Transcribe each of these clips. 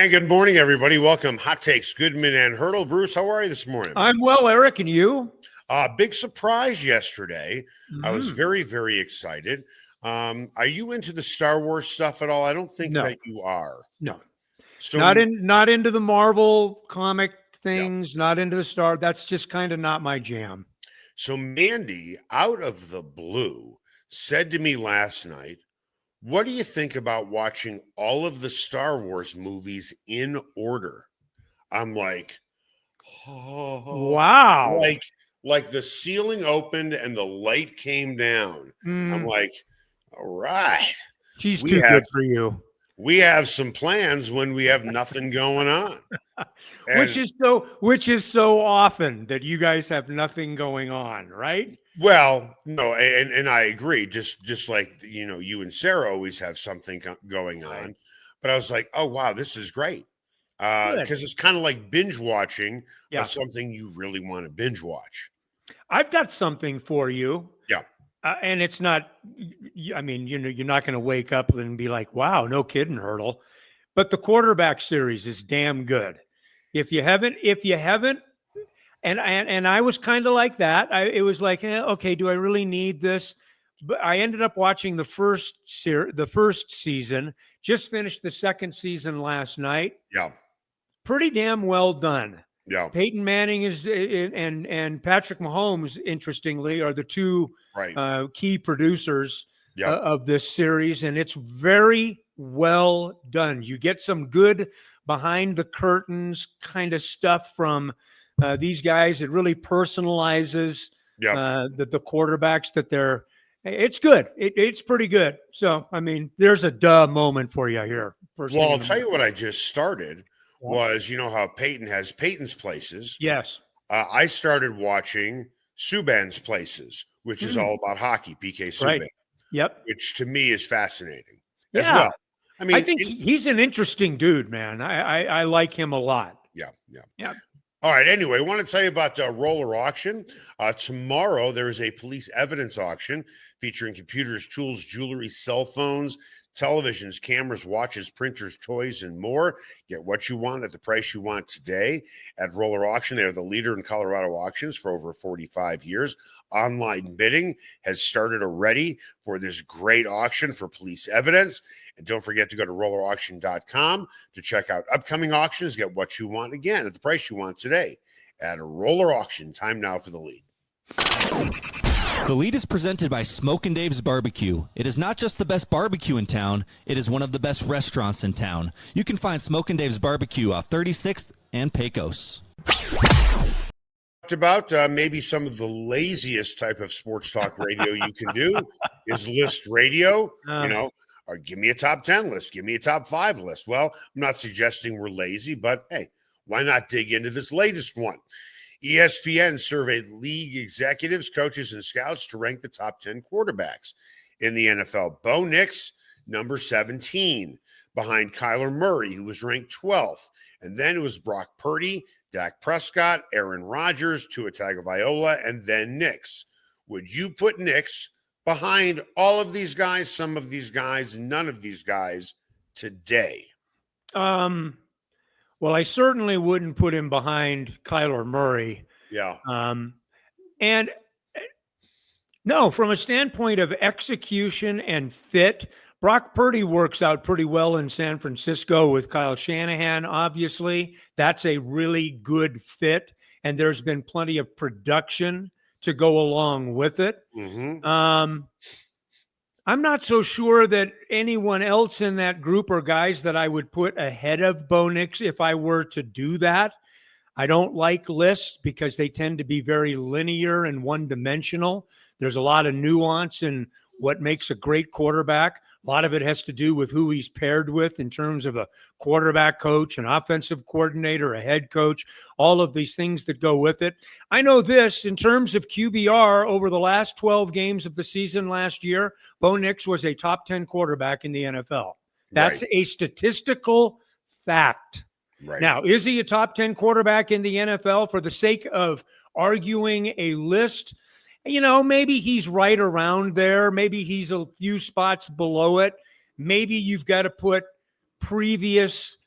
And good morning, everybody. Welcome. Hot Takes, Goodman and Haertl. Bruce, how are you this morning? I'm well, Eric, and you? Big surprise yesterday. I was very, very excited. Are you into the Star Wars stuff at all? I don't think that you are. No. So not into the Marvel comic things, not into the Star. That's just kind of not my jam. So Mandy, out of the blue, said to me last night, what do you think about watching all of the Star Wars movies in order? I'm like, oh, wow. Like the ceiling opened and the light came down. I'm like, all right. She's too good for you. We have some plans when we have nothing going on. Which is so often that you guys have nothing going on, right? Well, no, and I agree. Just like you and Sarah always have something going on. But I was like, oh wow, this is great. Because it's kind of like binge watching of something you really want to binge watch. I've got something for you. Yeah. And it's not, I mean, you're not going to wake up and be like, wow, no kidding, Haertl. But the quarterback series is damn good. If you haven't, and I was kind of like that. It was like, okay, do I really need this? But I ended up watching the first season, just finished the second season last night. Yeah. Pretty damn well done. Yeah. Peyton Manning and Patrick Mahomes, interestingly, are the two key producers of this series, and it's very well done. You get some good behind the curtains kind of stuff from these guys. It really personalizes the quarterbacks that they're. It's good. It's pretty good. So, I mean, there's a duh moment for you here. Well, I'll tell you what I just started. Was how Peyton has Peyton's Places. Yes. I started watching Subban's Places, which is all about hockey, PK Subban. Right. Yep. Which to me is fascinating as well. I mean, I think he's an interesting dude, man. I like him a lot. Yeah. All right. Anyway, I want to tell you about Roller Auction. Tomorrow, there is a police evidence auction featuring computers, tools, jewelry, cell phones, televisions, cameras, watches, printers, toys, and more. Get what you want at the price you want today at Roller Auction. They're the leader in Colorado auctions for over 45 years. Online bidding has started already for this great auction for police evidence. And don't forget to go to rollerauction.com to check out upcoming auctions. Get what you want again at the price you want today at a Roller Auction. Time now for the lead. The lead is presented by Smokin' Dave's Barbecue. It is not just the best barbecue in town, it is one of the best restaurants in town. You can find Smokin' Dave's Barbecue off 36th and Pecos. Talked about maybe some of the laziest type of sports talk radio you can do is list radio, or give me a top 10 list, give me a top 5 list. Well, I'm not suggesting we're lazy, but hey, why not dig into this latest one? ESPN surveyed league executives, coaches, and scouts to rank the top 10 quarterbacks in the NFL. Bo Nix, number 17, behind Kyler Murray, who was ranked 12th. And then it was Brock Purdy, Dak Prescott, Aaron Rodgers, Tua Tagovailoa, and then Nix. Would you put Nix behind all of these guys, some of these guys, none of these guys today? Well, I certainly wouldn't put him behind Kyler Murray. Yeah. And no, from a standpoint of execution and fit, Brock Purdy works out pretty well in San Francisco with Kyle Shanahan, obviously. That's a really good fit, and there's been plenty of production to go along with it. I'm not so sure that anyone else in that group are guys that I would put ahead of Bo Nix if I were to do that. I don't like lists because they tend to be very linear and one-dimensional. There's a lot of nuance in what makes a great quarterback. A lot of it has to do with who he's paired with in terms of a quarterback coach, an offensive coordinator, a head coach, all of these things that go with it. I know this, in terms of QBR, over the last 12 games of the season last year, Bo Nix was a top 10 quarterback in the NFL. That's a statistical fact. Right. Now, is he a top 10 quarterback in the NFL? For the sake of arguing a list, maybe he's right around there. Maybe he's a few spots below it. Maybe you've got to put previous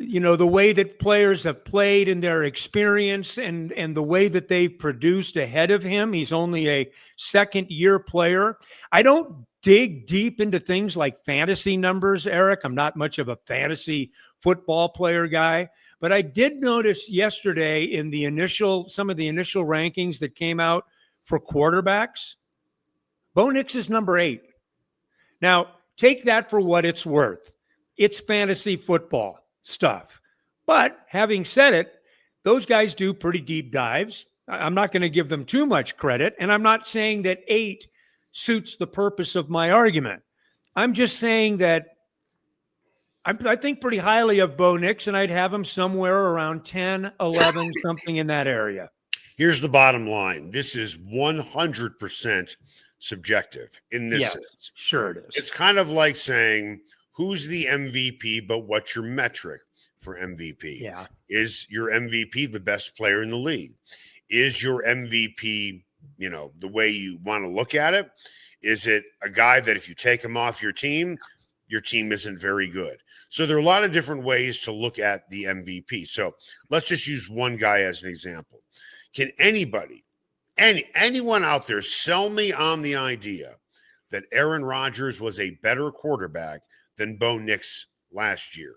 the way that players have played and their experience and the way that they've produced ahead of him. He's only a second-year player. I don't dig deep into things like fantasy numbers, Eric. I'm not much of a fantasy football player guy, but I did notice yesterday in some of the initial rankings that came out for quarterbacks, Bo Nix is number 8. Now, take that for what it's worth. It's fantasy football stuff. But having said it, those guys do pretty deep dives. I'm not going to give them too much credit, and I'm not saying that 8 suits the purpose of my argument. I'm just saying that I think pretty highly of Bo Nix, and I'd have him somewhere around 10, 11, something in that area. Here's the bottom line. This is 100% subjective in this sense. Sure it is. It's kind of like saying, who's the MVP, but what's your metric for MVP? Yeah. Is your MVP the best player in the league? Is your MVP, the way you want to look at it? Is it a guy that if you take him off your team isn't very good? So there are a lot of different ways to look at the MVP. So let's just use one guy as an example. Can anyone out there sell me on the idea that Aaron Rodgers was a better quarterback than Bo Nix last year?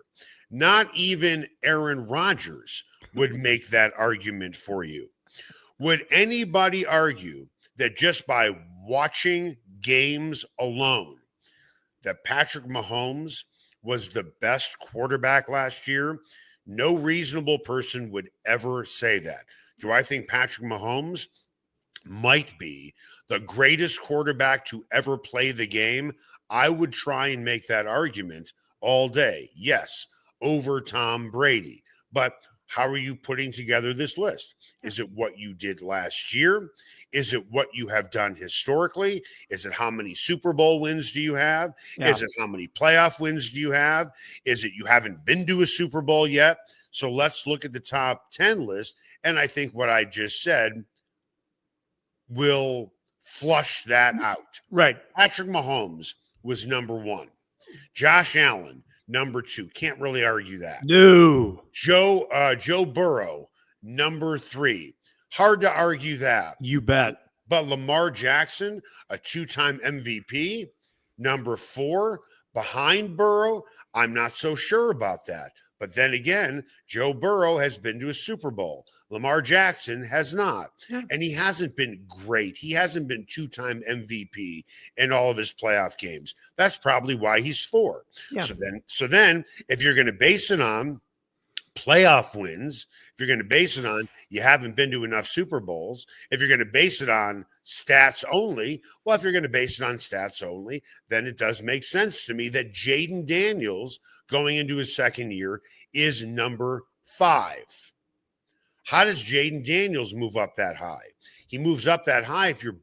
Not even Aaron Rodgers would make that argument for you. Would anybody argue that just by watching games alone, that Patrick Mahomes was the best quarterback last year? No reasonable person would ever say that. Do I think Patrick Mahomes might be the greatest quarterback to ever play the game? I would try and make that argument all day. Yes, over Tom Brady. But how are you putting together this list? Is it what you did last year? Is it what you have done historically? Is it how many Super Bowl wins do you have? Yeah. Is it how many playoff wins do you have? Is it you haven't been to a Super Bowl yet? So let's look at the top 10 list. And I think what I just said will flush that out. Right. Patrick Mahomes was number 1. Josh Allen, number 2. Can't really argue that. No. Joe Burrow, number 3. Hard to argue that. You bet. But Lamar Jackson, a 2-time MVP, number 4, behind Burrow, I'm not so sure about that. But then again, Joe Burrow has been to a Super Bowl. Lamar Jackson has not. Yeah. And he hasn't been great. He hasn't been 2-time MVP in all of his playoff games. That's probably why he's 4. Yeah. So then if you're going to base it on playoff wins, if you're going to base it on you haven't been to enough Super Bowls, if you're going to base it on stats only, well, if you're going to base it on stats only, then it does make sense to me that Jaden Daniels going into his second year is number 5. How does Jaden Daniels move up that high? He moves up that high if you're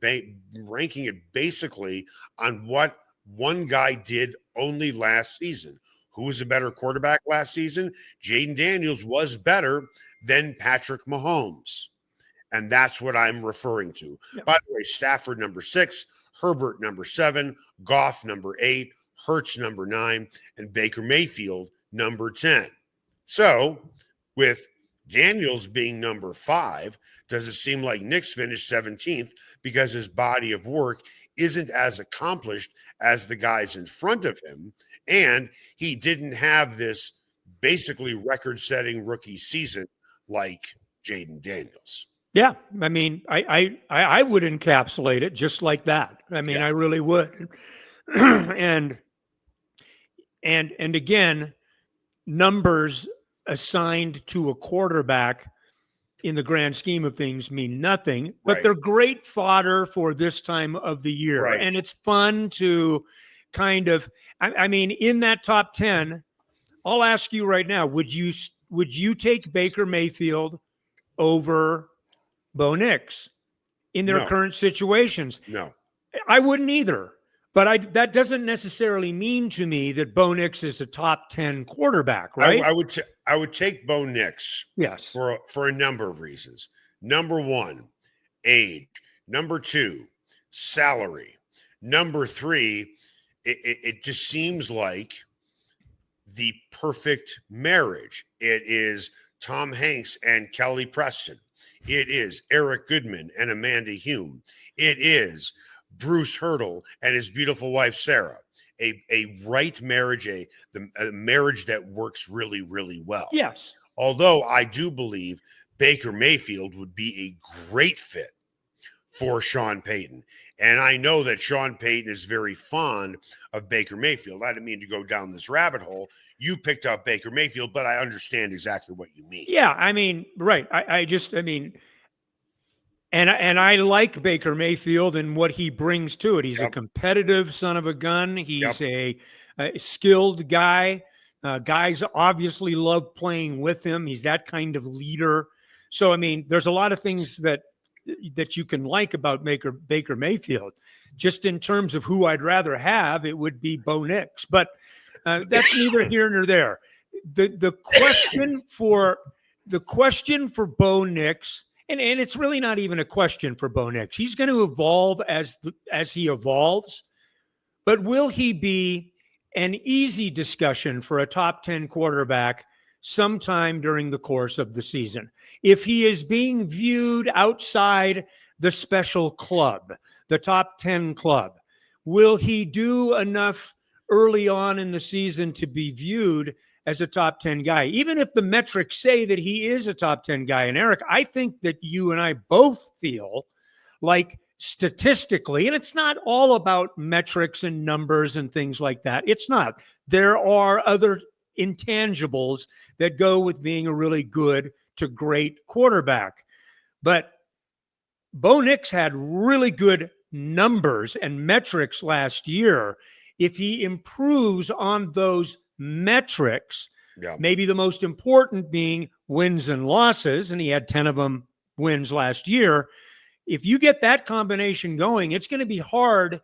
ranking it basically on what one guy did only last season. Who was a better quarterback last season? Jaden Daniels was better than Patrick Mahomes. And that's what I'm referring to. Yep. By the way, Stafford, number 6, Herbert, number 7, Goff, number 8, Hurts, number 9, and Baker Mayfield, number 10. So with Daniels being number 5, does it seem like Nix finished 17th because his body of work isn't as accomplished as the guys in front of him, and he didn't have this basically record-setting rookie season like Jaden Daniels? Yeah, I mean, I would encapsulate it just like that. I mean, yeah. I really would. and again, numbers assigned to a quarterback in the grand scheme of things mean nothing, but right. They're great fodder for this time of the year. Right. And it's fun to kind of, I mean, in that top 10, I'll ask you right now, would you take Baker Mayfield over Bo Nix in their current situations? No. I wouldn't either. But that doesn't necessarily mean to me that Bo Nix is a top 10 quarterback, right? I would take Bo Nix. Yes. For a number of reasons. Number 1, age. Number 2, salary. Number 3, it just seems like the perfect marriage. It is Tom Hanks and Kelly Preston. It is Eric Goodman and Amanda Hume. It is Bruce Haertl and his beautiful wife, Sarah. A right marriage, a marriage that works really, really well. Yes. Although I do believe Baker Mayfield would be a great fit for Sean Payton. And I know that Sean Payton is very fond of Baker Mayfield. I didn't mean to go down this rabbit hole. You picked up Baker Mayfield, but I understand exactly what you mean. Yeah, I mean, right. And I like Baker Mayfield and what he brings to it. He's a competitive son of a gun. He's a skilled guy. Guys obviously love playing with him. He's that kind of leader. So, I mean, there's a lot of things that you can like about Baker Mayfield. Just in terms of who I'd rather have, it would be Bo Nix. But that's neither here nor there. The question for Bo Nix, and it's really not even a question for Bo Nix. He's going to evolve as he evolves. But will he be an easy discussion for a top 10 quarterback sometime during the course of the season? If he is being viewed outside the special club, the top 10 club, will he do enough early on in the season to be viewed as a top 10 guy? Even if the metrics say that he is a top 10 guy. And Eric, I think that you and I both feel like statistically, and it's not all about metrics and numbers and things like that. It's not. There are other intangibles that go with being a really good to great quarterback. But Bo Nix had really good numbers and metrics last year. If he improves on those metrics, maybe the most important being wins and losses, and he had 10 of them wins last year. If you get that combination going, it's going to be hard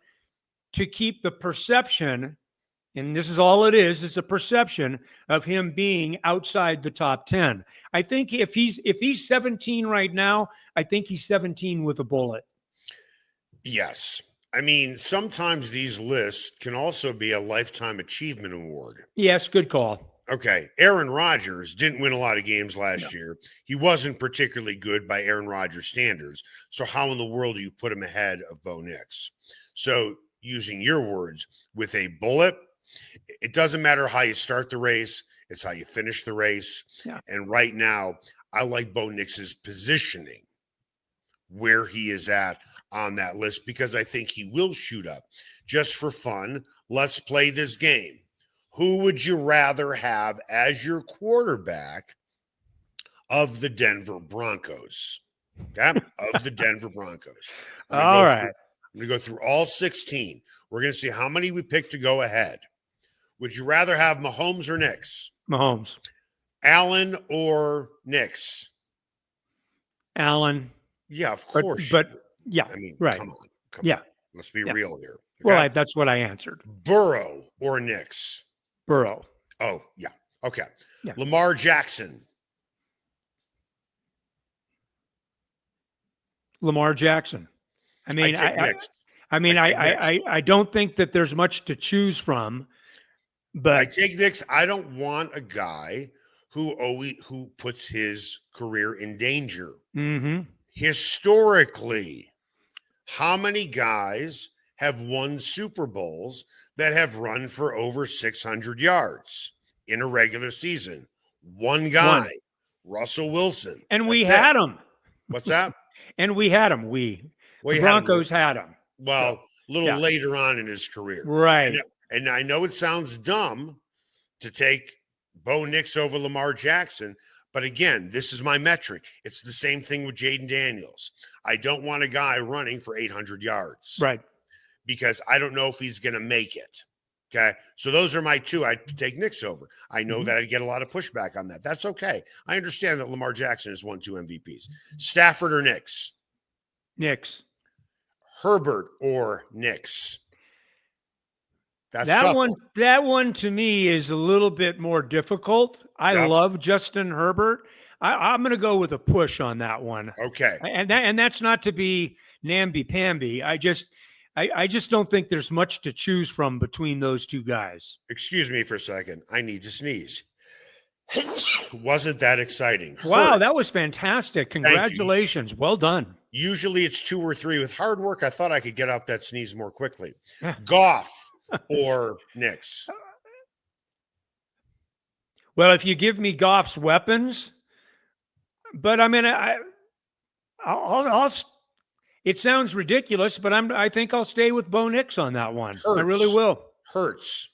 to keep the perception, and this is all it is, it's a perception of him being outside the top 10. I think if he's 17 right now, I think he's 17 with a bullet. Yes. I mean, sometimes these lists can also be a lifetime achievement award. Yes, good call. Okay. Aaron Rodgers didn't win a lot of games last year. He wasn't particularly good by Aaron Rodgers standards. So how in the world do you put him ahead of Bo Nix? So using your words, with a bullet, it doesn't matter how you start the race. It's how you finish the race. Yeah. And right now, I like Bo Nix's positioning where he is at on that list, because I think he will shoot up. Just for fun, let's play this game. Who would you rather have as your quarterback of the Denver Broncos? Okay? Of the Denver Broncos. All right. I'm going to go through all 16. We're going to see how many we pick to go ahead. Would you rather have Mahomes or Nix? Mahomes. Allen or Nix? Allen. Yeah, of course. But yeah, I mean, right. Come on. Let's be real here. Okay? Well, that's what I answered. Burrow or Nix? Burrow. Oh, yeah. Okay. Yeah. Lamar Jackson. Lamar Jackson. I mean, I don't think that there's much to choose from, but I take Nix. I don't want a guy who puts his career in danger. Mm-hmm. Historically, how many guys have won Super Bowls that have run for over 600 yards in a regular season? One guy, Russell Wilson. And we had him. What's that? And we had him. The Broncos had him. Well, a little later on in his career. Right. And I know it sounds dumb to take Bo Nix over Lamar Jackson, but again, this is my metric. It's the same thing with Jaden Daniels. I don't want a guy running for 800 yards. Right. Because I don't know if he's going to make it. Okay. So those are my two. I'd take Nix over. I know that I'd get a lot of pushback on that. That's okay. I understand that Lamar Jackson has won 2 MVPs. Stafford or Nix? Nix. Herbert or Nix? That one to me is a little bit more difficult. I love Justin Herbert. I'm going to go with a push on that one. Okay. And that's not to be namby-pamby. I just don't think there's much to choose from between those two guys. Excuse me for a second. I need to sneeze. Wasn't that exciting? Wow, Hurt. that was fantastic. Congratulations. Well done. Usually it's 2 or 3. With hard work, I thought I could get out that sneeze more quickly. Goff or Nix? Well, if you give me Goff's weapons, but I mean, I'll it sounds ridiculous, but I think I'll stay with Bo Nix on that one. Hurts. I really will. Hurts.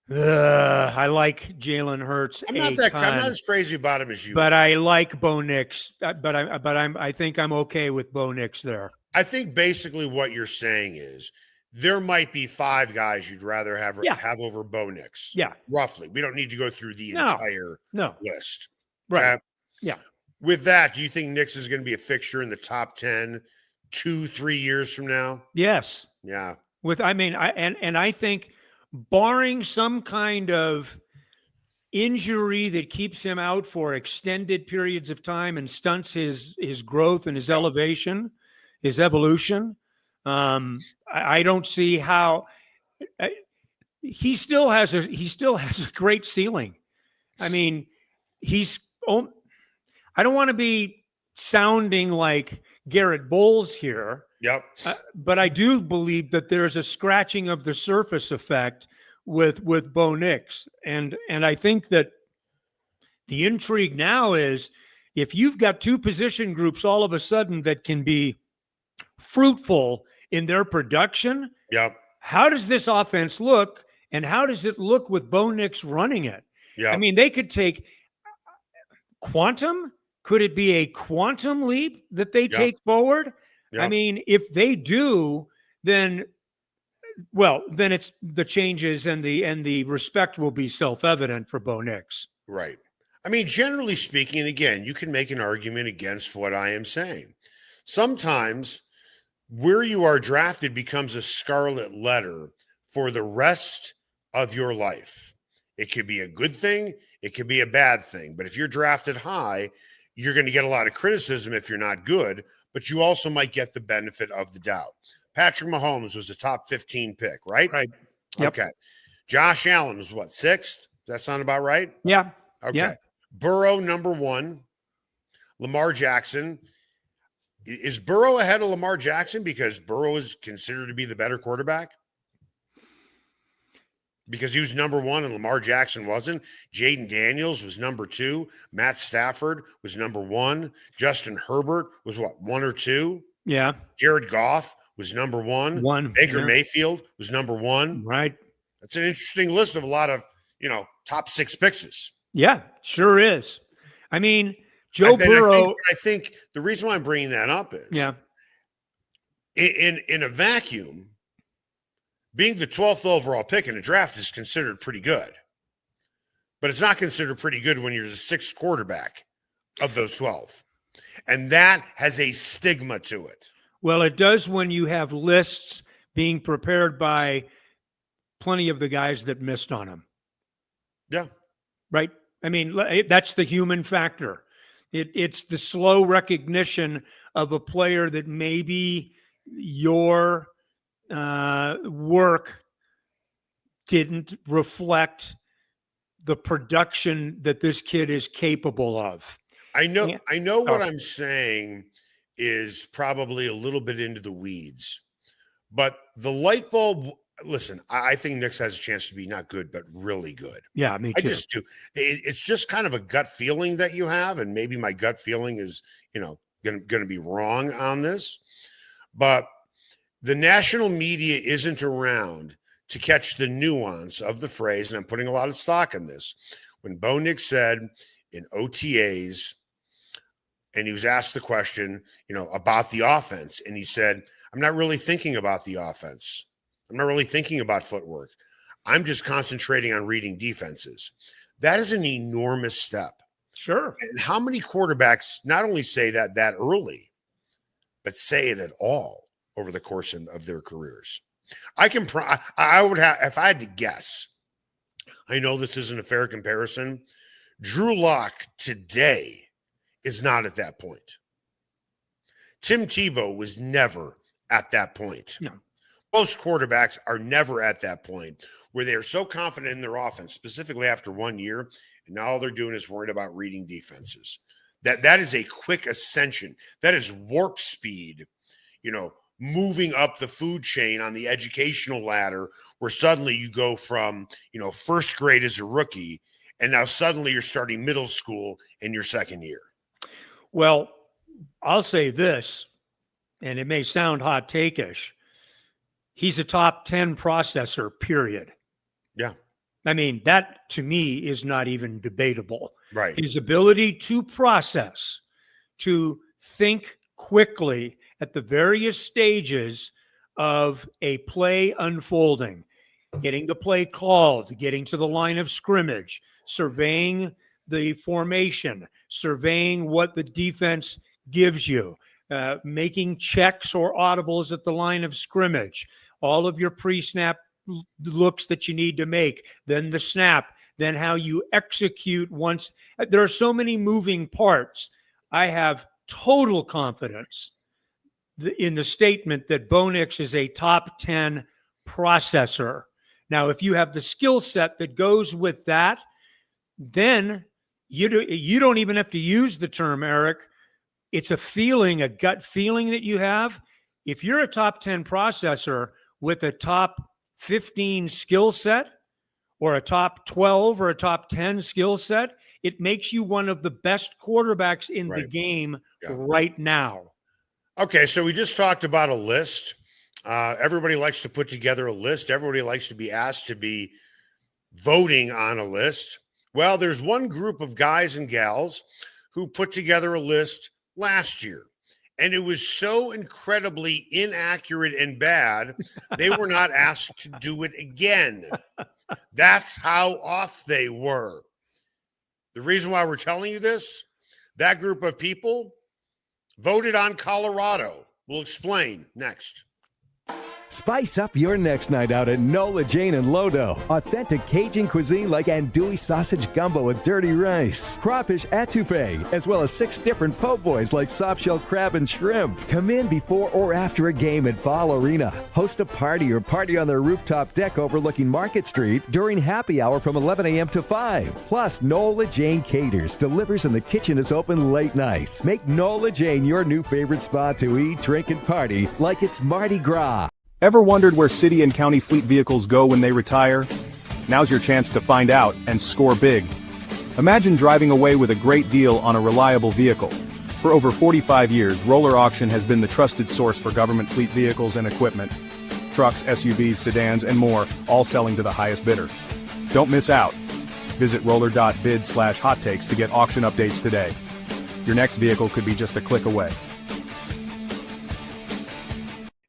I like Jalen Hurts. I'm not as crazy about him as you. But I like Bo Nix. I think I'm okay with Bo Nix there. I think basically what you're saying is there might be 5 guys you'd rather have over Bo Nix. Yeah. Roughly. We don't need to go through the entire list. Right. Okay? Yeah. With that, do you think Nix is going to be a fixture in the top 10 2-3 years from now? Yes. Yeah. I think barring some kind of injury that keeps him out for extended periods of time and stunts his growth and his elevation, his evolution, I don't see how he still has a great ceiling. I mean, I don't want to be sounding like Garrett Bowles here. Yep. But I do believe that there's a scratching of the surface effect with Bo Nix. And I think that the intrigue now is if you've got 2 position groups all of a sudden that can be fruitful in their production, how does this offense look? And how does it look with Bo Nix running it? Yeah. I mean, they could take quantum. Could it be a quantum leap that they take forward? Yep. I mean, if they do, then it's the changes and the respect will be self-evident for Bo Nix. Right. I mean, generally speaking, again, you can make an argument against what I am saying. Sometimes where you are drafted becomes a scarlet letter for the rest of your life. It could be a good thing. It could be a bad thing. But if you're drafted high, you're going to get a lot of criticism if you're not good, but you also might get the benefit of the doubt. Patrick Mahomes was a top 15 pick, right? Right. Yep. Okay. Josh Allen was what, 6th? Does that sound about right? Yeah. Okay. Yeah. Burrow, number 1. Lamar Jackson. Is Burrow ahead of Lamar Jackson because Burrow is considered to be the better quarterback? Because he was number 1 and Lamar Jackson wasn't. Jaden Daniels was number 2. Matt Stafford was number 1. Justin Herbert was what, 1 or 2? Yeah. Jared Goff was number 1. Baker Mayfield was number 1. Right. That's an interesting list of a lot of, top 6 picks. Yeah, sure is. I mean, Joe Burrow. I think the reason why I'm bringing that up is in a vacuum, being the 12th overall pick in a draft is considered pretty good. But it's not considered pretty good when you're the 6th quarterback of those 12. And that has a stigma to it. Well, it does when you have lists being prepared by plenty of the guys that missed on them. Yeah. Right? I mean, that's the human factor. It's the slow recognition of a player that maybe your work didn't reflect the production that this kid is capable of. I know what I'm saying is probably a little bit into the weeds, but the light bulb, listen, I think Nix has a chance to be not good, but really good. Yeah, me too. I just do. It's just kind of a gut feeling that you have, and maybe my gut feeling is, going to be wrong on this, but the national media isn't around to catch the nuance of the phrase, and I'm putting a lot of stock in this. When Bo Nix said in OTAs, and he was asked the question, about the offense, and he said, I'm not really thinking about the offense. I'm not really thinking about footwork. I'm just concentrating on reading defenses. That is an enormous step. Sure. And how many quarterbacks not only say that early, but say it at all over the course of their careers? I would have, if I had to guess, I know this isn't a fair comparison. Drew Lock today is not at that point. Tim Tebow was never at that point. No. Most quarterbacks are never at that point where they're so confident in their offense, specifically after 1 year, and now all they're doing is worried about reading defenses. That is a quick ascension. That is warp speed, moving up the food chain on the educational ladder, where suddenly you go from, first grade as a rookie, and now suddenly you're starting middle school in your second year. Well, I'll say this, and it may sound hot take-ish. He's a top 10 processor, period. Yeah. I mean, that to me is not even debatable. Right. His ability to process, to think quickly at the various stages of a play unfolding, getting the play called, getting to the line of scrimmage, surveying the formation, surveying what the defense gives you, making checks or audibles at the line of scrimmage, all of your pre-snap looks that you need to make, then the snap, then how you execute once. There are so many moving parts. I have total confidence in the statement that Bo Nix is a top 10 processor. Now, if you have the skill set that goes with that, then you don't even have to use the term, Eric. It's a feeling, a gut feeling that you have. If you're a top 10 processor with a top 15 skill set or a top 12 or a top 10 skill set, it makes you one of the best quarterbacks in the game right now. Okay, so we just talked about a list. Everybody likes to put together a list. Everybody likes to be asked to be voting on a list. Well, there's one group of guys and gals who put together a list last year, and it was so incredibly inaccurate and bad, they were not asked to do it again. That's how off they were. The reason why we're telling you this, that group of people voted on Colorado. We'll explain next. Spice up your next night out at Nola, Jane, and Lodo. Authentic Cajun cuisine like andouille sausage gumbo with dirty rice, crawfish etouffee, as well as 6 different po' boys like soft-shell crab and shrimp. Come in before or after a game at Ball Arena. Host a party or party on their rooftop deck overlooking Market Street during happy hour from 11 a.m. to 5. Plus, Nola Jane caters, delivers, and the kitchen is open late night. Make Nola Jane your new favorite spot to eat, drink, and party like it's Mardi Gras. Ever wondered where city and county fleet vehicles go when they retire? Now's your chance to find out and score big. Imagine driving away with a great deal on a reliable vehicle. For over 45 years, Roller Auction has been the trusted source for government fleet vehicles and equipment. Trucks, SUVs, sedans, and more, all selling to the highest bidder. Don't miss out. Visit roller.bid/hot takes to get auction updates today. Your next vehicle could be just a click away.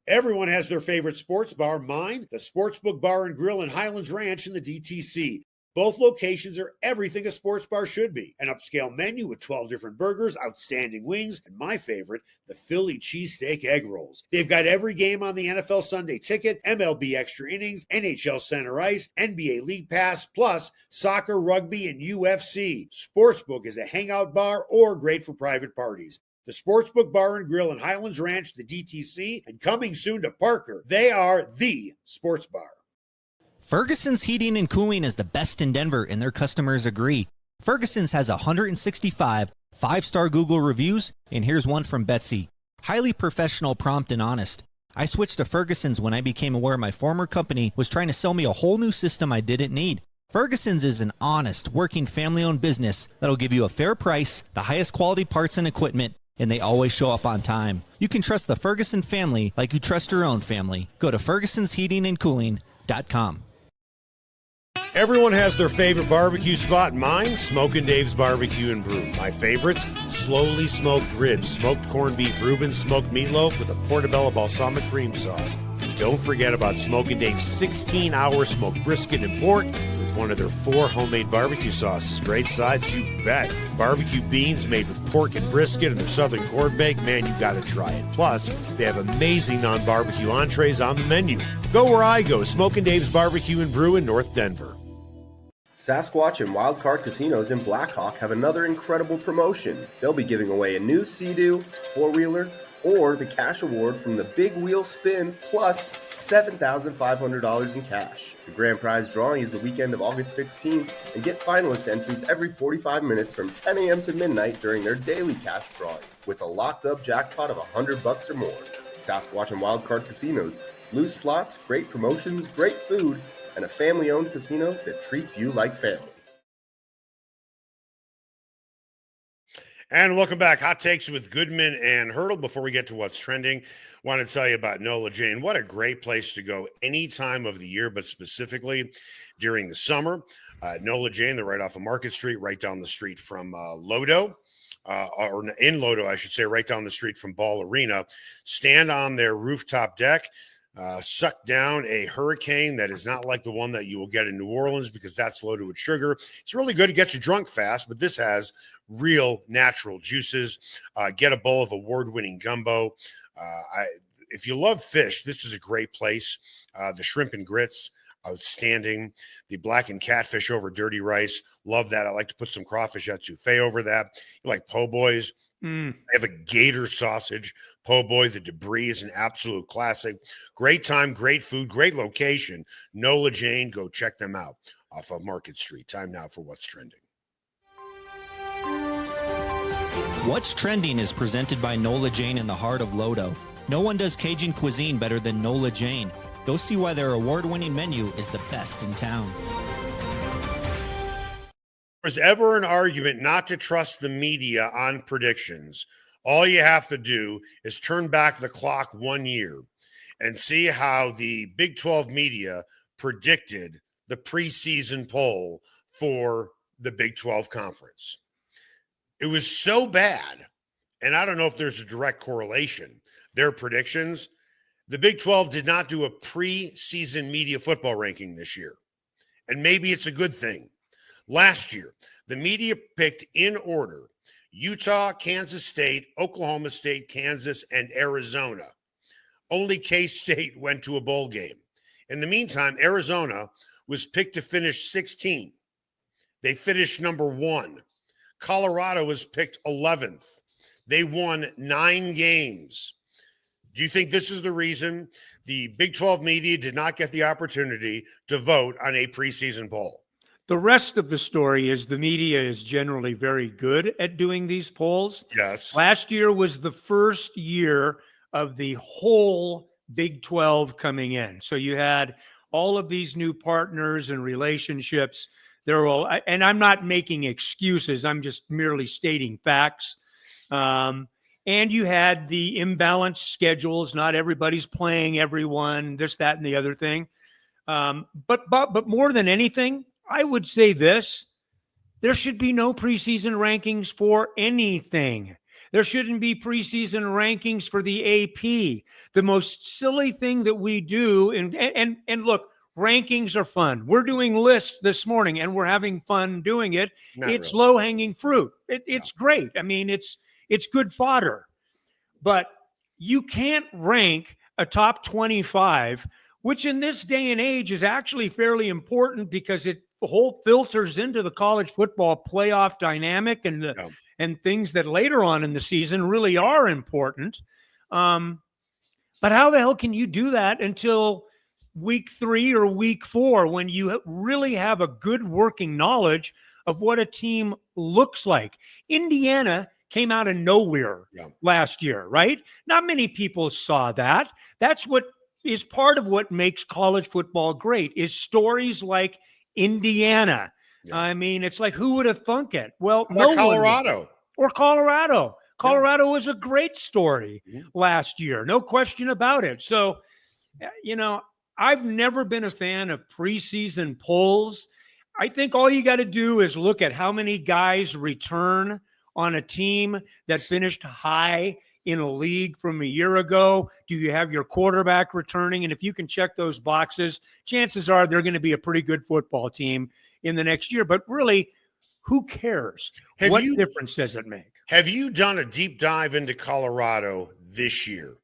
Everyone has their favorite sports bar. Mine, the Sportsbook Bar and Grill in Highlands Ranch in the DTC. Both locations are everything a sports bar should be. An upscale menu with 12 different burgers, outstanding wings, and my favorite, the Philly cheesesteak egg rolls. They've got every game on the NFL Sunday Ticket, MLB Extra Innings, NHL Center Ice, NBA League Pass, plus soccer, rugby, and UFC. Sportsbook is a hangout bar or great for private parties. The Sportsbook Bar and Grill in Highlands Ranch, the DTC, and coming soon to Parker. They are the sports bar. Ferguson's Heating and Cooling is the best in Denver, and their customers agree. Ferguson's has 165 5-star Google reviews, and here's one from Betsy. Highly professional, prompt, and honest. I switched to Ferguson's when I became aware my former company was trying to sell me a whole new system I didn't need. Ferguson's is an honest, working, family-owned business that'll give you a fair price, the highest quality parts and equipment, and they always show up on time. You can trust the Ferguson family like you trust your own family. Go to fergusonsheatingandcooling.com. Everyone has their favorite barbecue spot. Mine, Smokin' Dave's Barbecue and Brew. My favorites, slowly smoked ribs, smoked corned beef Reuben, smoked meatloaf with a portobello balsamic cream sauce. Don't forget about Smokin' Dave's 16-hour smoked brisket and pork with one of their 4 homemade barbecue sauces. Great sides, you bet. Barbecue beans made with pork and brisket and their southern corn bake. Man, you got to try it. Plus, they have amazing non-barbecue entrees on the menu. Go where I go, Smokin' Dave's Barbecue and Brew in North Denver. Sasquatch and Wildcard Casinos in Blackhawk have another incredible promotion. They'll be giving away a new Sea-Doo, 4-wheeler, or the cash award from the Big Wheel Spin plus $7,500 in cash. The grand prize drawing is the weekend of August 16th, and get finalist entries every 45 minutes from 10 a.m. to midnight during their daily cash drawing, with a locked-up jackpot of $100 or more. Sasquatch and Wildcard Casinos. Loose slots, great promotions, great food, and a family-owned casino that treats you like family. And welcome back. Hot Takes with Goodman and Haertl. Before we get to what's trending, want to tell you about Nola Jane. What a great place to go any time of the year, but specifically during the summer. Nola Jane, they're right off of Market Street, right down the street from Lodo. Or in Lodo, I should say, right down the street from Ball Arena. Stand on their rooftop deck. Suck down a hurricane that is not like the one that you will get in New Orleans, because that's loaded with sugar. It's really good. It gets you drunk fast, but this has real natural juices. Get a bowl of award-winning gumbo. If you love fish, this is a great place. The shrimp and grits, outstanding. The blackened catfish over dirty rice, love that. I like to put some crawfish etouffee over that. You like po' boys? They have a gator sausage po' boy. The debris is an absolute classic. Great time, great food, great location. Nola Jane, go check them out off of Market Street. Time now for What's Trending. What's Trending is presented by Nola Jane in the heart of Lodo. No one does Cajun cuisine better than Nola Jane. Go see why their award-winning menu is the best in town. There's ever an argument not to trust the media on predictions, all you have to do is turn back the clock 1 year and see how the Big 12 media predicted the preseason poll for the Big 12 conference. It was so bad, and I don't know if there's a direct correlation. Their predictions, the Big 12 did not do a preseason media football ranking this year, and maybe it's a good thing. Last year, the media picked in order Utah, Kansas State, Oklahoma State, Kansas, and Arizona. Only K-State went to a bowl game. In the meantime, Arizona was picked to finish 16. They finished number 1. Colorado was picked 11th. They won 9 games. Do you think this is the reason the Big 12 media did not get the opportunity to vote on a preseason poll? The rest of the story is the media is generally very good at doing these polls. Yes. Last year was the first year of the whole Big 12 coming in. So you had all of these new partners and relationships. And I'm not making excuses. I'm just merely stating facts. And you had the imbalanced schedules. Not everybody's playing everyone, this, that, and the other thing. But more than anything, I would say this: there should be no preseason rankings for anything. There shouldn't be preseason rankings for the AP. The most silly thing that we do, and look, rankings are fun. We're doing lists this morning, and we're having fun doing it. It's really low-hanging fruit. It's great. I mean, it's good fodder. But you can't rank a top 25, which in this day and age is actually fairly important because it whole filters into the college football playoff dynamic and things that later on in the season really are important. But how the hell can you do that until week 3 or week 4 when you really have a good working knowledge of what a team looks like? Indiana came out of nowhere last year, right? Not many people saw that. That's what is part of what makes college football great, is stories like Indiana. I mean, it's like, who would have thunk it? Well, no Colorado. Colorado was a great story last year. No question about it. So, I've never been a fan of preseason polls. I think all you got to do is look at how many guys return on a team that finished high in a league from a year ago. Do you have your quarterback returning? And if you can check those boxes, chances are they're going to be a pretty good football team in the next year. But really, who cares? What difference does it make? Have you done a deep dive into Colorado this year?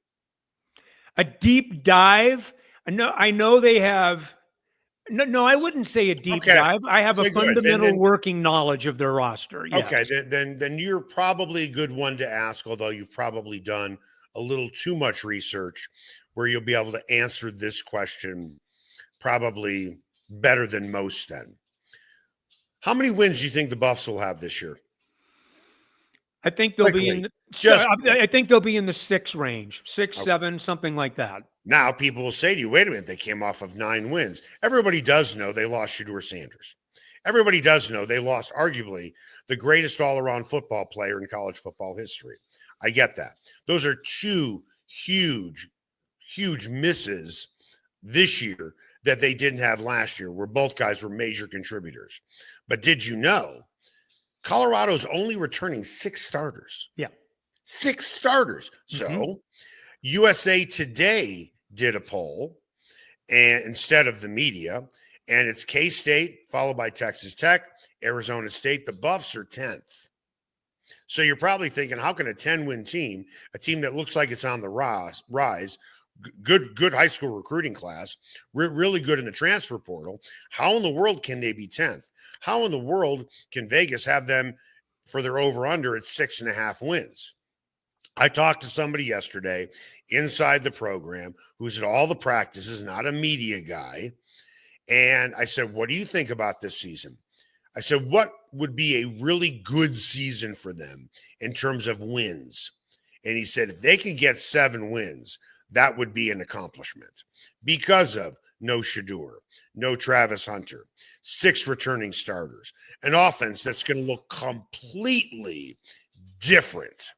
A deep dive? No, I know they have. No, I wouldn't say a deep dive. I have a fundamental working knowledge of their roster. Yes. Okay, then you're probably a good one to ask, although you've probably done a little too much research where you'll be able to answer this question probably better than most then. How many wins do you think the Buffs will have this year? I think they'll Quickly. I think they'll be in the 6 range, 6, 7, something like that. Now people will say to you, wait a minute, they came off of 9 wins. Everybody does know they lost Shedeur Sanders. Everybody does know they lost arguably the greatest all-around football player in college football history. I get that. Those are 2 huge misses this year that they didn't have last year, where both guys were major contributors. But did you know Colorado's only returning 6 starters? Yeah. 6 starters. So USA Today did a poll, and instead of the media, and it's K-State followed by Texas Tech, Arizona State. The Buffs are 10th. So you're probably thinking, how can a 10-win team, a team that looks like it's on the rise, good high school recruiting class, really good in the transfer portal, how in the world can they be 10th? How in the world can Vegas have them for their over-under at 6.5 wins? I talked to somebody yesterday inside the program who's at all the practices, not a media guy. And I said, what do you think about this season? I said, what would be a really good season for them in terms of wins? And he said, if they can get 7 wins, that would be an accomplishment because of no Shedeur, no Travis Hunter, 6 returning starters, an offense that's going to look completely different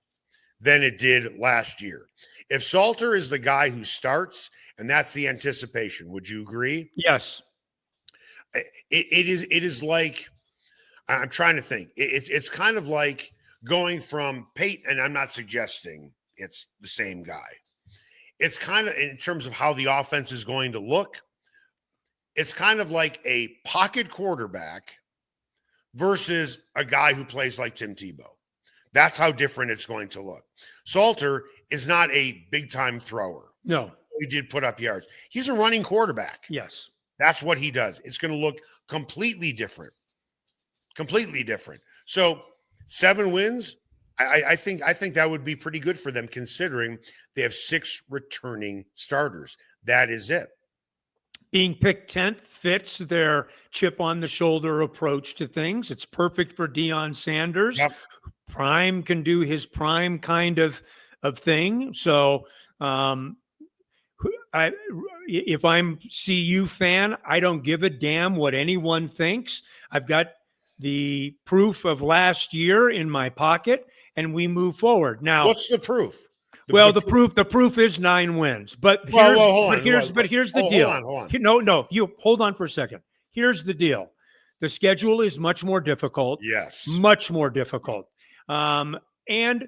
than it did last year. If Salter is the guy who starts, and that's the anticipation, would you agree? Yes. It is like, I'm trying to think. It's kind of like going from Peyton, and I'm not suggesting it's the same guy. It's kind of, in terms of how the offense is going to look, it's kind of like a pocket quarterback versus a guy who plays like Tim Tebow. That's how different it's going to look. Salter is not a big-time thrower. No. He did put up yards. He's a running quarterback. Yes. That's what he does. It's going to look completely different. Completely different. So 7 wins, I think that would be pretty good for them, considering they have 6 returning starters. That is it. Being picked 10th fits their chip on the shoulder approach to things. It's perfect for Deion Sanders. Yep. Prime can do his prime kind of thing. So if I'm CU fan, I don't give a damn what anyone thinks. I've got the proof of last year in my pocket, and we move forward. Now, what's the proof? The proof is 9 wins. But here's the deal. Hold on. No, you hold on for a second. Here's the deal. The schedule is much more difficult. Yes. Much more difficult. And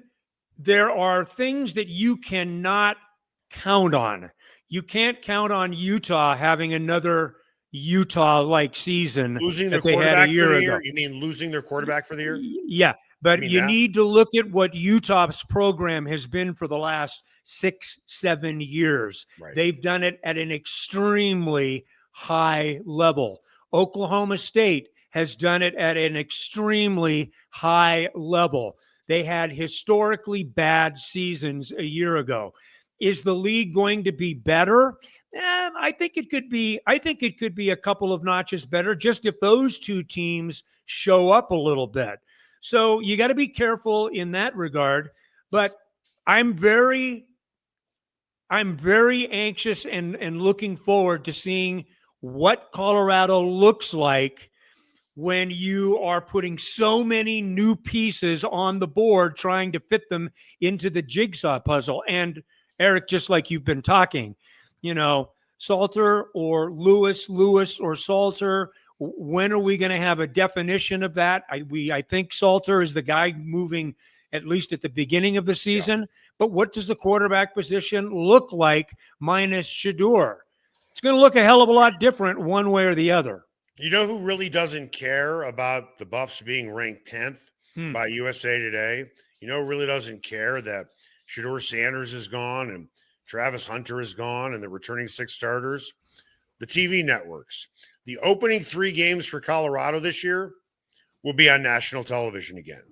there are things that you cannot count on. You can't count on Utah having another Utah-like season Losing that their they had quarterback a year for the ago. year? You mean losing their quarterback for the year? Yeah, but you need to look at what Utah's program has been for the last 6-7 years. Right. They've done it at an extremely high level. Oklahoma State has done it at an extremely high level. They had historically bad seasons a year ago. Is the league going to be better? I think it could be. I think it could be a couple of notches better, just if those 2 teams show up a little bit. So you got to be careful in that regard. But I'm very anxious and looking forward to seeing what Colorado looks like when you are putting so many new pieces on the board, trying to fit them into the jigsaw puzzle. And Eric, just like you've been talking, Salter or Lewis or Salter, when are we going to have a definition of that? I think Salter is the guy moving at least at the beginning of the season. Yeah. But what does the quarterback position look like minus Shedeur? It's going to look a hell of a lot different one way or the other. You know who really doesn't care about the Buffs being ranked 10th by USA Today? You know who really doesn't care that Shedeur Sanders is gone and Travis Hunter is gone and the returning 6 starters? The TV networks. The opening 3 games for Colorado this year will be on national television again.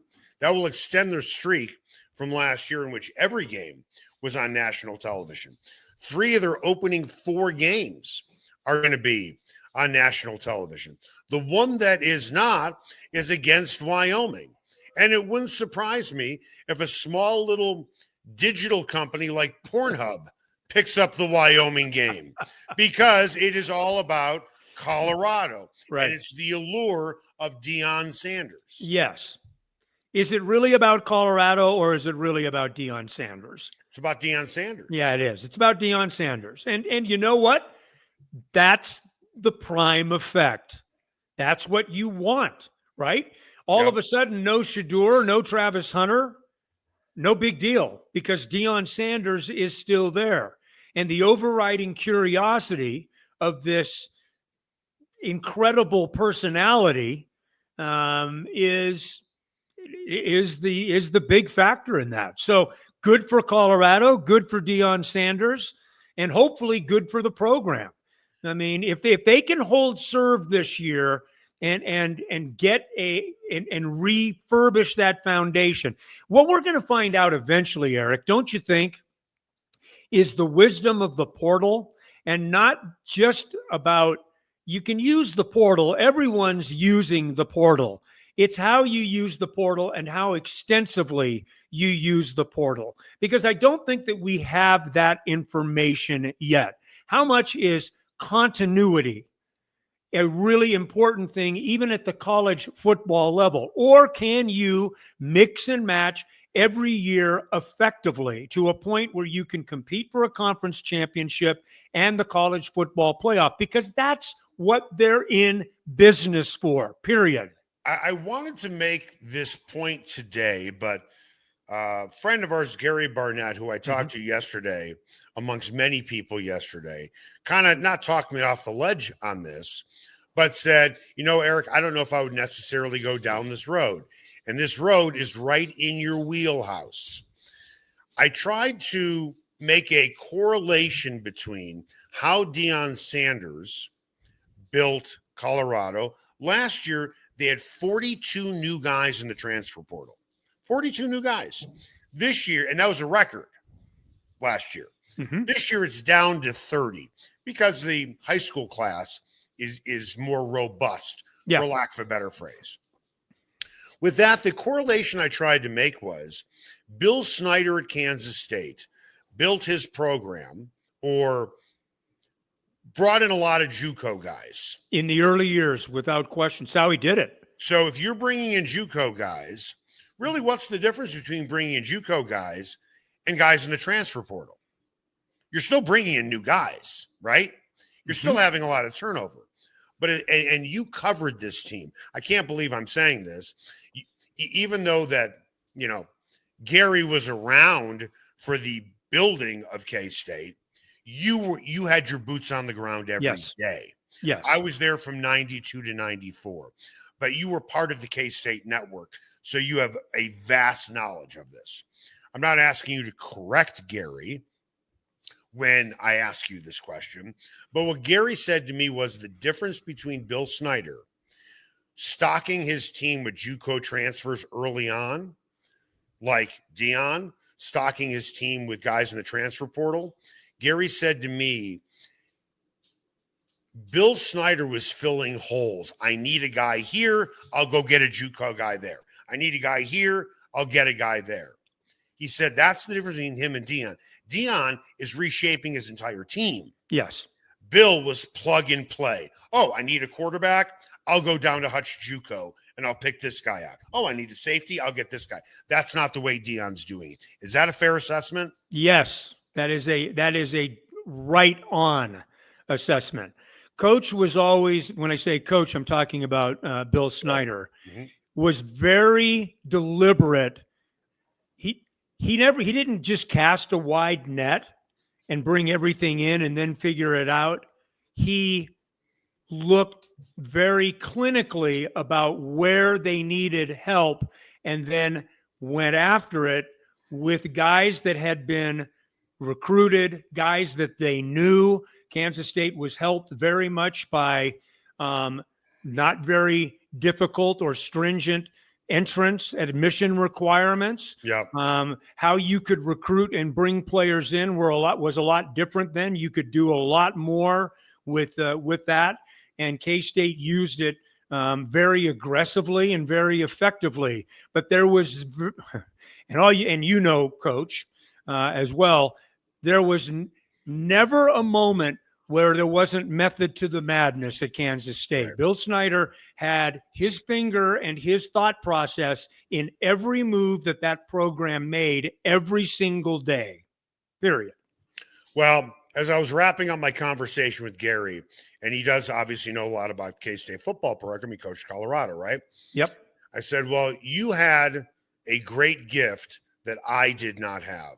That will extend their streak from last year, in which every game was on national television. 3 of their opening 4 games are going to be on national television. The one that is not is against Wyoming. And it wouldn't surprise me if a small little digital company like Pornhub picks up the Wyoming game, because it is all about Colorado. Right. And it's the allure of Deion Sanders. Yes. Is it really about Colorado, or is it really about Deion Sanders? It's about Deion Sanders. Yeah, it is. It's about Deion Sanders. And you know what? That's the prime effect. That's what you want, right? All of a sudden, no Shedeur, no Travis Hunter, no big deal, because Deion Sanders is still there. And the overriding curiosity of this incredible personality is the big factor in that. So good for Colorado, good for Deion Sanders, and hopefully good for the program. I mean, if they can hold serve this year and get and refurbish that foundation, what we're going to find out eventually, Eric, don't you think, is the wisdom of the portal, and not just about you can use the portal. Everyone's using the portal. It's how you use the portal and how extensively you use the portal, because I don't think that we have that information yet. How much is continuity a really important thing, even at the college football level? Or can you mix and match every year effectively to a point where you can compete for a conference championship and the college football playoff? Because that's what they're in business for, period. I wanted to make this point today, but a friend of ours, Gary Barnett, who I talked to yesterday, amongst many people yesterday, kind of not talked me off the ledge on this, but said, you know, Eric, I don't know if I would necessarily go down this road. And this road is right in your wheelhouse. I tried to make a correlation between how Deion Sanders built Colorado. Last year, they had 42 new guys in the transfer portal. 42 new guys. This year, and that was a record last year. This year, it's down to 30 because the high school class is more robust, for lack of a better phrase. With that, the correlation I tried to make was Bill Snyder at Kansas State built his program, or brought in a lot of JUCO guys. In the early years, without question. That's how he did it. So if you're bringing in JUCO guys, really what's the difference between bringing in JUCO guys and guys in the transfer portal? You're still bringing in new guys, right? You're still having a lot of turnover. But and you covered this team. I can't believe I'm saying this. Even though that, you know, Gary was around for the building of K-State, you had your boots on the ground every day. Yes. I was there from 92 to 94. But you were part of the K-State network, so you have a vast knowledge of this. I'm not asking you to correct Gary when I ask you this question, but what Gary said to me was the difference between Bill Snyder stocking his team with JUCO transfers early on, like Deion, stocking his team with guys in the transfer portal. Gary said to me, Bill Snyder was filling holes. I need a guy here, I'll go get a JUCO guy there. I need a guy here, I'll get a guy there. He said that's the difference between him and Deion. Deion is reshaping his entire team. Yes. Bill was plug and play. Oh, I need a quarterback, I'll go down to Hutch JUCO and I'll pick this guy out. Oh, I need a safety, I'll get this guy. That's not the way Deion's doing it. Is that a fair assessment? Yes, that is a right on assessment. Coach was always, when I say coach, I'm talking about Bill Snyder, was very deliberate. He didn't just cast a wide net and bring everything in and then figure it out. He looked very clinically about where they needed help and then went after it with guys that had been recruited, guys that they knew. Kansas State was helped very much by not very difficult or stringent entrance, admission requirements. Yeah. How you could recruit and bring players in was a lot different then. You could do a lot more with that, and K-State used it very aggressively and very effectively. But there was, Coach, as well, there was never a moment where there wasn't method to the madness at Kansas State. Right. Bill Snyder had his finger and his thought process in every move that program made every single day, period. Well, as I was wrapping up my conversation with Gary, and he does obviously know a lot about K-State football program. He coached Colorado, right? Yep. I said, well, you had a great gift that I did not have.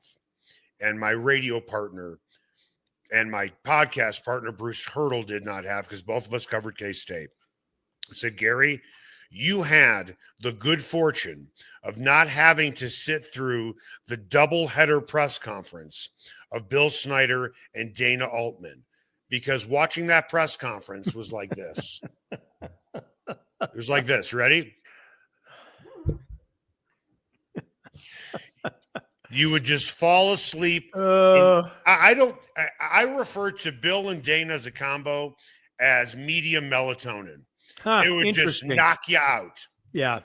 And my radio partner and my podcast partner, Bruce Haertl, did not have, because both of us covered K-State. I said, Gary, you had the good fortune of not having to sit through the doubleheader press conference of Bill Snyder and Dana Altman, because watching that press conference was like this. It was like this. Ready? You would just fall asleep. I refer to Bill and Dana as a combo as medium melatonin. It would just knock you out. Yeah.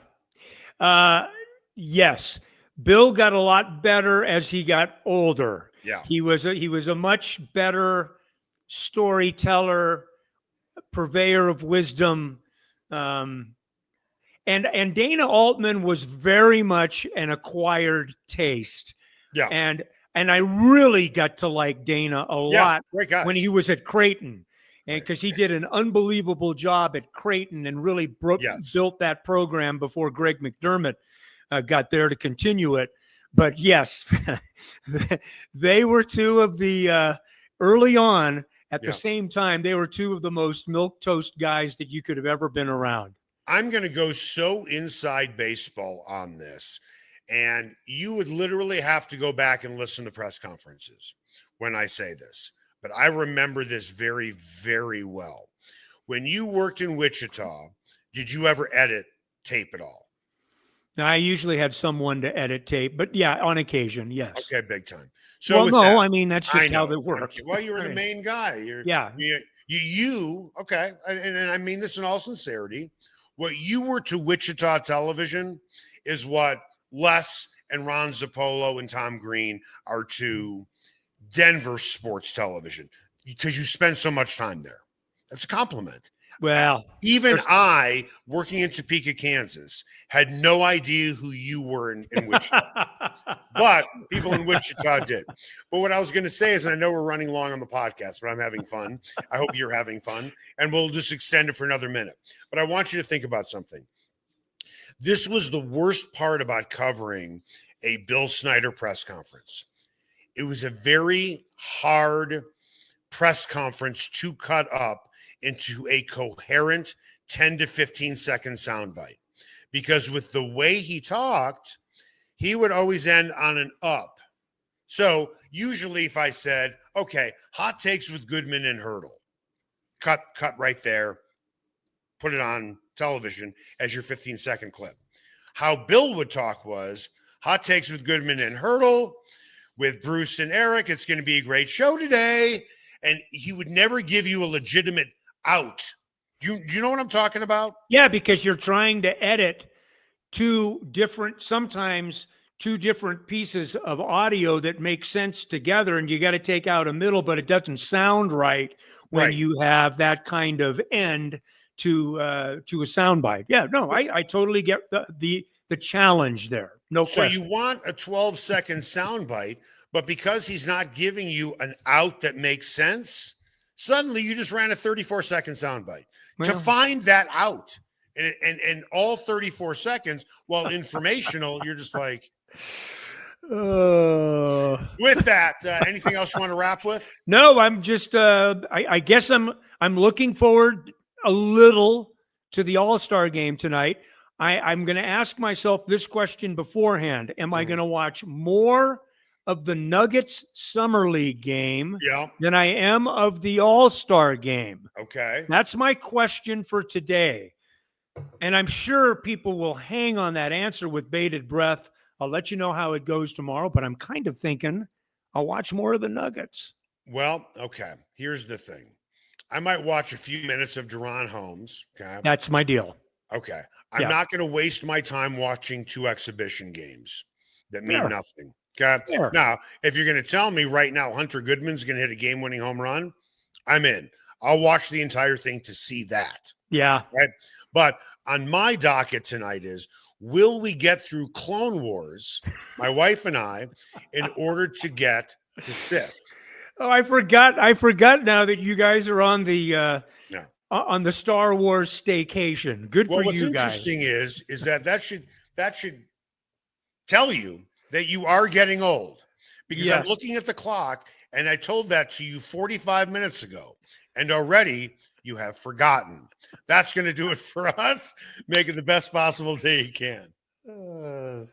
Yes. Bill got a lot better as he got older. Yeah. He was a much better storyteller, purveyor of wisdom. And Dana Altman was very much an acquired taste. Yeah. And I really got to like Dana a lot when he was at Creighton. And because he did an unbelievable job at Creighton and really built that program before Greg McDermott got there to continue it. But yes, they were two of the early on at the same time, they were two of the most milquetoast guys that you could have ever been around. I'm going to go so inside baseball on this, and you would literally have to go back and listen to press conferences when I say this. But I remember this very, very well. When you worked in Wichita, did you ever edit tape at all? Now, I usually had someone to edit tape, but yeah, on occasion, yes. Okay, big time. So I mean, that's just how it worked. Well, you were the main guy. You okay, and I mean this in all sincerity. What you were to Wichita television is what Les and Ron Zappolo and Tom Green are to Denver sports television, because you spend so much time there. That's a compliment. Well, even I, working in Topeka, Kansas, had no idea who you were in Wichita. But people in Wichita did. But what I was going to say is, and I know we're running long on the podcast, but I'm having fun. I hope you're having fun. And we'll just extend it for another minute. But I want you to think about something. This was the worst part about covering a Bill Snyder press conference. It was a very hard press conference to cut up into a coherent 10 to 15 second soundbite, because with the way he talked, he would always end on an up. So usually if I said, okay, hot takes with Goodman and Haertl, cut right there, put it on television as your 15-second clip. How Bill would talk was hot takes with Goodman and Haertl with Bruce and Eric. It's going to be a great show today. And he would never give you a legitimate out. Do you know what I'm talking about? Yeah, because you're trying to edit sometimes two different pieces of audio that make sense together, and you got to take out a middle, but it doesn't sound right when you have that kind of end to a soundbite. Yeah, no, I totally get the challenge there. No question. So you want a 12-second soundbite, but because he's not giving you an out that makes sense, suddenly you just ran a 34-second soundbite. To find that out and all 34 seconds, while informational, you're just like, with that, anything else you want to wrap with? No, I'm just, I guess I'm looking forward a little to the All-Star game tonight. I'm going to ask myself this question beforehand. Am I going to watch more of the Nuggets Summer League game than I am of the All-Star game? Okay. That's my question for today. And I'm sure people will hang on that answer with bated breath. I'll let you know how it goes tomorrow, but I'm kind of thinking I'll watch more of the Nuggets. Well, okay. Here's the thing. I might watch a few minutes of Deron Holmes. Okay. That's my deal. Okay. I'm Yeah. not going to waste my time watching 2 exhibition games that mean Fair. nothing. Okay. Fair. Now, if you're going to tell me right now Hunter Goodman's going to hit a game-winning home run, I'm in. I'll watch the entire thing to see that. Yeah. Right. But on my docket tonight is, will we get through Clone Wars, my wife and I, in order to get to Sith? Oh, I forgot now that you guys are on the on the Star Wars staycation. Good for what's you guys. interesting is that should tell you that you are getting old, because I'm Yes. looking at the clock and I told that to you 45 minutes ago, and already you have forgotten. That's going to do it for us. Make it the best possible day you can.